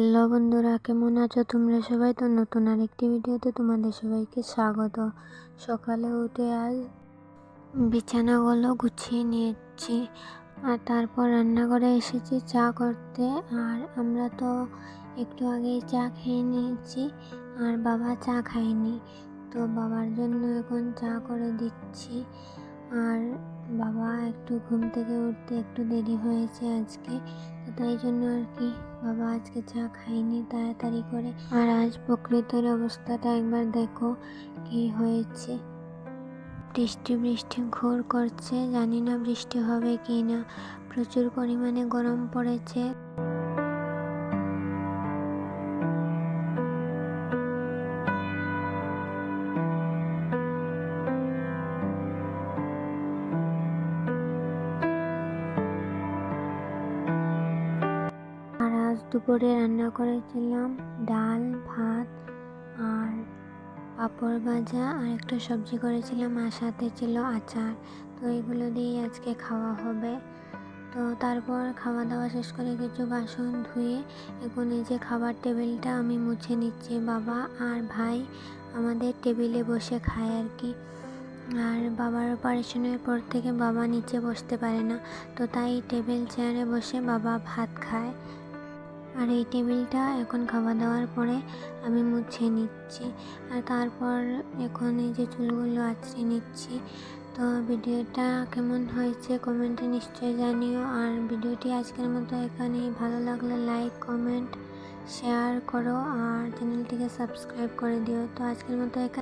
Hello বন্ধুরা, কেমন আছো তোমরা সবাই? তো নতুন আরেকটি ভিডিওতে তোমাদের সবাইকে স্বাগত। সকালে উঠে আজ বিছানাগুলো গুছিয়ে নিয়েছি আর তারপর রান্নাঘরে এসেছি চা করতে। আর আমরা তো একটু আগেই চা খেয়ে নিয়েছি আর বাবা চা খায়নি, তো বাবার জন্য এখন চা করে দিচ্ছি। আর বাবা একটু ঘুম থেকে উঠতে একটু দেরি হয়েছে আজকে, তো তাই জন্য আর কি বাবা আজকে চা খায়নি তাড়াতাড়ি করে। আর আজ প্রকৃতির অবস্থাটা একবার দেখো কি হয়েছে। বৃষ্টি বৃষ্টি ঘোর করছে, জানি না বৃষ্টি হবে কি না। প্রচুর পরিমাণে গরম পড়েছে। আর আজ দুপুরে রান্না করেছিলাম ডাল, ভাত আর পাঁপড় ভাজা আর একটা সবজি করেছিলাম, আর সাথে ছিল আচার। তো এগুলো দিয়েই আজকে খাওয়া হবে। তো তারপর খাওয়া দাওয়া শেষ করে কিছু বাসন ধুয়ে এখন এই যে খাবার টেবিলটা আমি মুছে নিচ্ছি। বাবা আর ভাই আমাদের টেবিলে বসে খায় আর কি। আর বাবার অপারেশনের পর থেকে বাবা নিচে বসতে পারে না, তো তাই টেবিল চেয়ারে বসে বাবা ভাত খায়। আর এই টেবিলটা এখন খাওয়া দাওয়ার পরে আমি মুছে নিচ্ছি। আর তারপর এখন এই যে চুলগুলো আঁচড়ে নিচ্ছি। তো ভিডিওটা কেমন হয়েছে কমেন্টে নিশ্চয়ই জানিও। আর ভিডিওটি আজকের মতো এখানেই, ভালো লাগলে লাইক, কমেন্ট, শেয়ার করো আর চ্যানেলটিকে সাবস্ক্রাইব করে দিও। তো আজকের মতো এখানে।